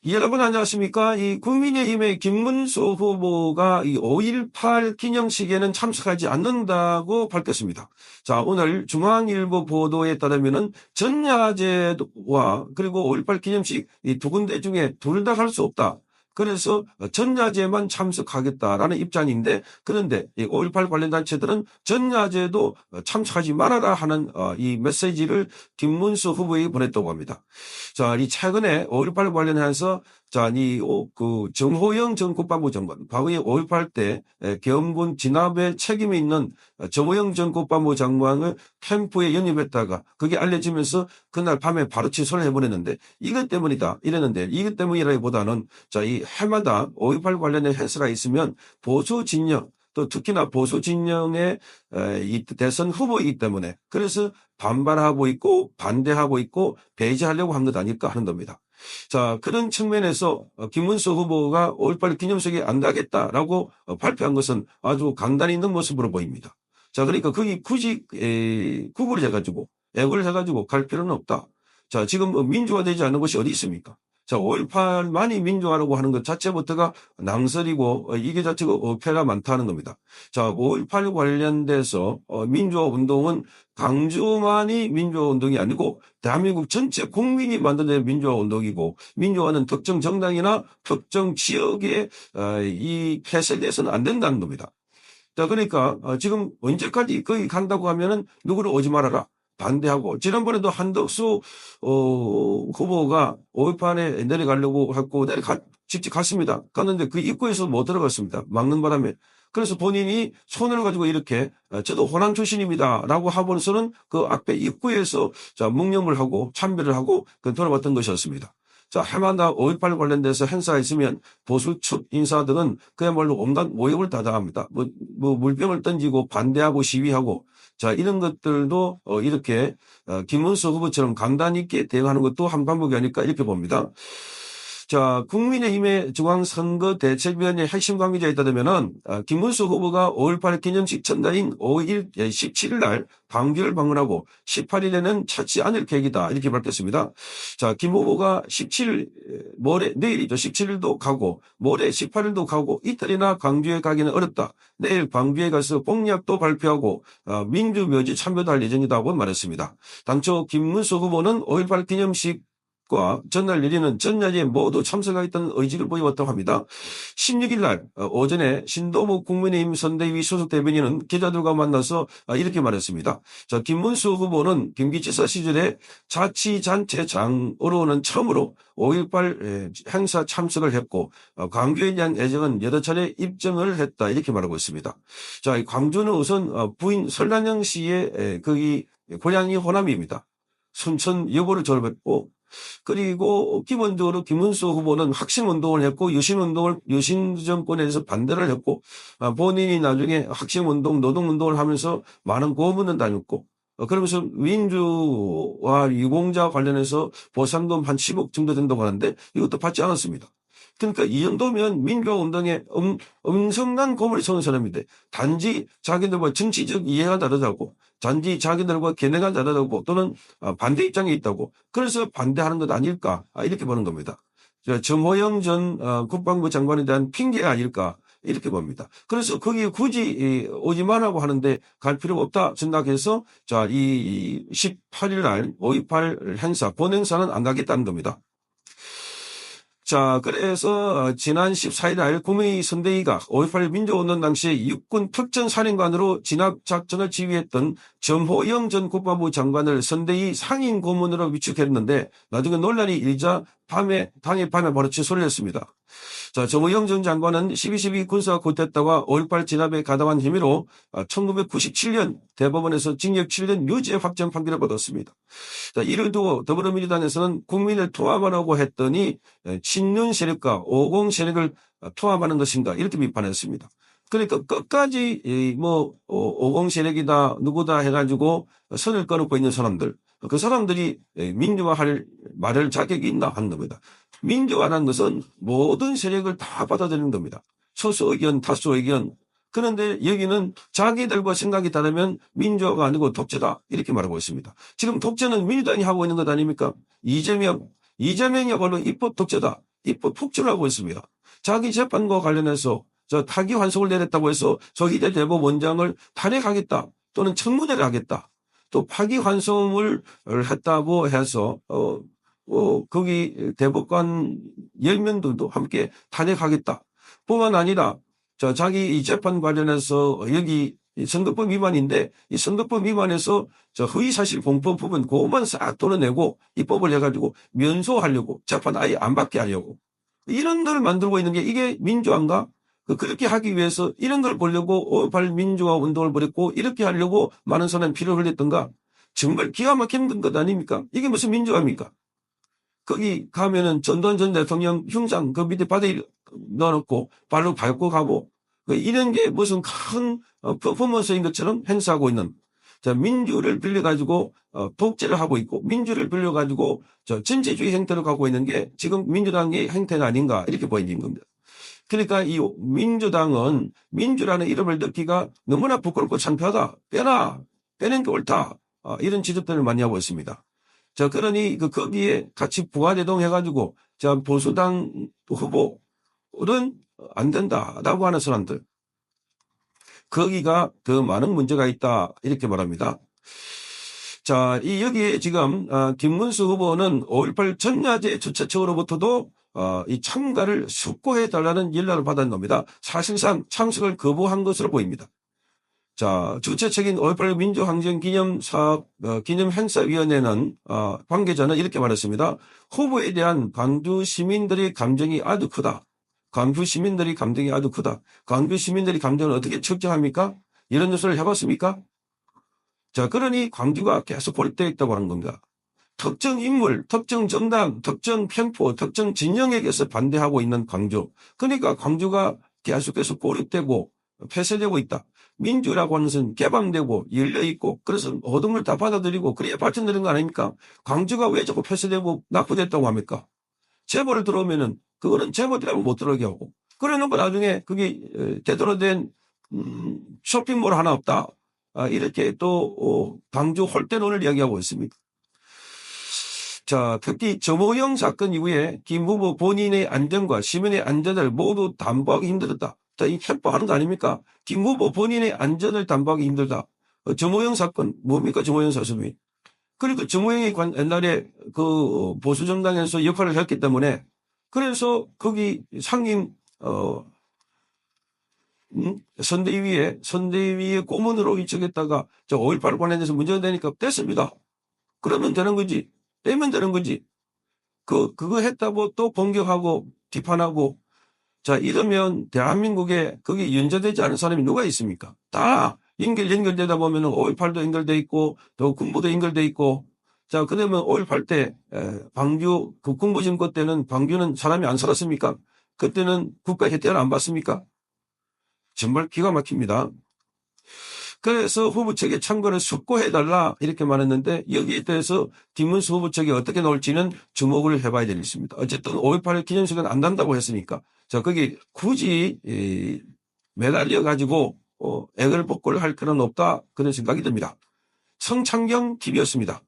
여러분 안녕하십니까? 이 국민의힘의 김문수 후보가 이 5.18 기념식에는 참석하지 않는다고 밝혔습니다. 자, 오늘 중앙일보 보도에 따르면은 전야제와 그리고 5.18 기념식 이 두 군데 중에 둘 다 갈 수 없다. 그래서 전야제만 참석하겠다라는 입장인데, 그런데 이 5.18 관련 단체들은 전야제도 참석하지 말아라 하는 이 메시지를 김문수 후보에게 보냈다고 합니다. 자, 이 최근에 5.18 관련해서 자, 정호영 전 국방부 장관, 과거에 5.18 때 계엄군 진압에 책임이 있는 정호영 전 국방부 장관을 캠프에 영입했다가 그게 알려지면서 그날 밤에 바로 취소를 해버렸는데 이것 때문이다 이랬는데, 이것 때문이라기보다는 자, 이 해마다 5.18 관련된 행사가 있으면 보수 진영, 또 특히나 보수 진영의 이 대선 후보이기 때문에 그래서 반발하고 있고 반대하고 있고 배제하려고 한 것 아닐까 하는 겁니다. 자, 그런 측면에서 김문수 후보가 5.18 기념식에 안 가겠다라고 발표한 것은 아주 강단이 있는 모습으로 보입니다. 자, 그러니까 거기 굳이 구분을 해가지고 액을 해가지고 갈 필요는 없다. 자, 지금 민주화되지 않은 것이 어디 있습니까? 자, 5.18만이 민주화라고 하는 것 자체부터가 낭설이고 이게 자체가 어폐가 많다는 겁니다. 자, 5.18 관련돼서 민주화 운동은 강주만이 민주화 운동이 아니고 대한민국 전체 국민이 만드는 민주화 운동이고, 민주화는 특정 정당이나 특정 지역의 이 폐쇄돼서는 안 된다는 겁니다. 자, 그러니까 지금 언제까지 거기 간다고 하면은 누구를 오지 말아라 반대하고, 지난번에도 한덕수 후보가 5.18에 내려가려고 했고 직접 갔습니다. 갔는데 그 입구에서 못 들어갔습니다. 막는 바람에. 그래서 본인이 손을 가지고 이렇게 저도 호남 출신입니다라고 하고서는 그 앞에 입구에서 자, 묵념을 하고 참배를 하고 돌아왔던 것이었습니다. 자, 해마다 5.18 관련돼서 행사가 있으면 보수 측 인사들은 그야말로 온갖 모욕을 다 당합니다. 물병을 던지고 반대하고 시위하고, 자, 이런 것들도 이렇게 김문수 후보처럼 강단 있게 대응하는 것도 한 방법이 아닐까 이렇게 봅니다. 자, 국민의힘의 중앙선거대책위원회 핵심 관계자에 따르면은 김문수 후보가 5.18 기념식 전날인 17일 날 광주를 방문하고 18일에는 찾지 않을 계획이다 이렇게 밝혔습니다. 자, 김 후보가 17일 모레 내일이죠. 17일도 가고 모레 18일도 가고 이틀이나 광주에 가기는 어렵다. 내일 광주에 가서 공약도 발표하고 민주묘지 참여도 할 예정이다고 말했습니다. 당초 김문수 후보는 5.18 기념식 전날 열리는 전야제에 모두 참석하겠다는 의지를 보여왔다고 합니다. 16일 날 오전에 신도목 국민의힘 선대위 소속 대변인은 기자들과 만나서 이렇게 말했습니다. 자, 김문수 후보는 김기지사 시절에 자치단체장으로는 처음으로 5.18 행사 참석을 했고 광주에 대한 애정은 여러 차례 입증을 했다 이렇게 말하고 있습니다. 자, 광주는 우선 부인 설란영 씨의 거기 고향이 호남입니다. 순천 여고를 졸업했고, 그리고 기본적으로 김문수 후보는 학생운동을 했고 유신 정권에 대해서 반대를 했고 본인이 나중에 학생운동 노동운동을 하면서 많은 고문을 다녔고 그러면서 민주화 유공자 관련해서 보상금 한 10억 정도 된다고 하는데 이것도 받지 않았습니다. 그러니까 이 정도면 민주화 운동에 엄청난 공을 세운 사람인데 단지 자기들과 정치적 이해가 다르다고, 단지 자기들과 견해가 다르다고 또는 반대 입장에 있다고 그래서 반대하는 것 아닐까 이렇게 보는 겁니다. 정호영 전 국방부 장관에 대한 핑계 아닐까 이렇게 봅니다. 그래서 거기에 굳이 오지 말라고 하는데 갈 필요가 없다 생각해서 자, 이 18일 날 5.18 행사 본행사는 안 가겠다는 겁니다. 자, 그래서 지난 14일 날 국민의 선대위가 5.18 민주운동 당시 육군 특전사령관으로 진압작전을 지휘했던 정호영 전 국방부 장관을 선대위 상임 고문으로 위촉했는데 나중에 논란이 일자 당일 밤에 바로 취소를 했습니다. 자, 정호영 전 장관은 12.12 군사 쿠데타와 5.18 진압에 가담한 혐의로 1997년 대법원에서 징역 7년 유죄 확정 판결을 받았습니다. 자, 이를 두고 더불어민주당에서는 국민을 통합하라고 했더니 친윤 세력과 50 세력을 통합하는 것인가 이렇게 비판했습니다. 그러니까 끝까지 50 세력이다 누구다 해가지고 선을 끊고 있는 사람들, 그 사람들이 민주화할 말할 자격이 있나 하는 겁니다. 민주화라는 것은 모든 세력을 다 받아들이는 겁니다. 소수 의견, 다수 의견. 그런데 여기는 자기들과 생각이 다르면 민주화가 아니고 독재다 이렇게 말하고 있습니다. 지금 독재는 민주당이 하고 있는 것 아닙니까? 이재명이야말로 입법 독재다. 입법 폭주를 하고 있습니다. 자기 재판과 관련해서 저 타기 환송을 내렸다고 해서 조희대 대법원장을 탄핵하겠다 또는 청문회를 하겠다. 또 파기 환송을 했다고 해서 거기 대법관 10명들도 함께 탄핵하겠다. 뿐만 아니라 자기 이 재판 관련해서 여기 선거법 위반인데 이 선거법 위반에서 허위사실 공표 부분 그것만 싹 도려내고 입법을 해가지고 면소하려고 재판 아예 안 받게 하려고 이런 걸 만들고 있는 게 이게 민주화인가? 그렇게 하기 위해서 이런 걸 보려고 5.18 민주화 운동을 벌였고 이렇게 하려고 많은 사람이 피를 흘렸던가? 정말 기가 막힌 것 아닙니까? 이게 무슨 민주화입니까? 거기 가면은 전두환 전 대통령 흉상 그 밑에 바닥에 넣어놓고 발로 밟고 가고 이런 게 무슨 큰 퍼포먼스인 것처럼 행사하고 있는 민주를 빌려가지고 독재를 하고 있고 민주를 빌려가지고 전체주의 행태를 갖고 있는 게 지금 민주당의 행태가 아닌가 이렇게 보이는 겁니다. 그러니까 이 민주당은 민주라는 이름을 넣기가 너무나 부끄럽고 창피하다. 빼는 게 옳다. 이런 지적들을 많이 하고 있습니다. 그러니 거기에 같이 부하대동해가지고 보수당 후보는 안 된다라고 하는 사람들. 거기가 더 많은 문제가 있다 이렇게 말합니다. 여기에 지금 김문수 후보는 5.18 전야제 주최 측으로부터도 이 참가를 숙고해달라는 연락을 받은 겁니다. 사실상 참석을 거부한 것으로 보입니다. 주최 측인 5.18 민주항쟁 기념행사위원회는 관계자는 이렇게 말했습니다. 후보에 대한 광주 시민들의 감정이 아주 크다. 광주 시민들이 감정이 아주 크다. 광주 시민들이 감정을 어떻게 측정합니까? 이런 뉴스를 해봤습니까? 그러니 광주가 계속 고립되어 있다고 하는 겁니다. 특정 인물, 특정 정당, 특정 편포, 특정 진영에게서 반대하고 있는 광주. 그러니까 광주가 계속해서 고립되고 폐쇄되고 있다. 민주라고 하는 것은 개방되고 열려있고 그래서 모든 걸 다 받아들이고 그래야 발전되는 거 아닙니까? 광주가 왜 자꾸 폐쇄되고 낙후됐다고 합니까? 제보를 들어오면은 그거는 제보대로 못 들어오게 하고 그래 놓고 나중에 그게 제대로 된 쇼핑몰 하나 없다. 이렇게 또 광주 홀대론을 이야기하고 있습니다. 특히 정호영 사건 이후에 김 후보 본인의 안전과 시민의 안전을 모두 담보하기 힘들었다. 이 첩보하는 거 아닙니까? 김 후보 본인의 안전을 담보하기 힘들다. 정호영 사건 뭡니까? 정호영 사수이. 그리고 정호영이 옛날에 그 보수정당에서 역할을 했기 때문에 그래서 거기 상임 선대위에 고문으로 위촉했다가 5.18 관련해서 문제가 되니까 뗐습니다. 그러면 되는 거지. 떼면 되는 거지. 그거 했다고 또 공격하고 비판하고 이러면 대한민국에 거기 연좌되지 않은 사람이 누가 있습니까? 다 연결되다 보면은 5.18도 연결돼 있고 또 군부도 연결돼 있고 그러면 5.18 때 광주 그 군부정권 때는 광주는 사람이 안 살았습니까? 그때는 국가 혜택을 안 받습니까? 정말 기가 막힙니다. 그래서 후보 측에 참고를 숙고해달라 이렇게 말했는데 여기에 대해서 김문수 후보 측이 어떻게 나올지는 주목을 해봐야 되겠습니다. 어쨌든 5.18 기념식은 안 단다고 했으니까 거기 굳이 매달려가지고 애걸복걸 할 필요는 없다 그런 생각이 듭니다. 성창경 TV였습니다.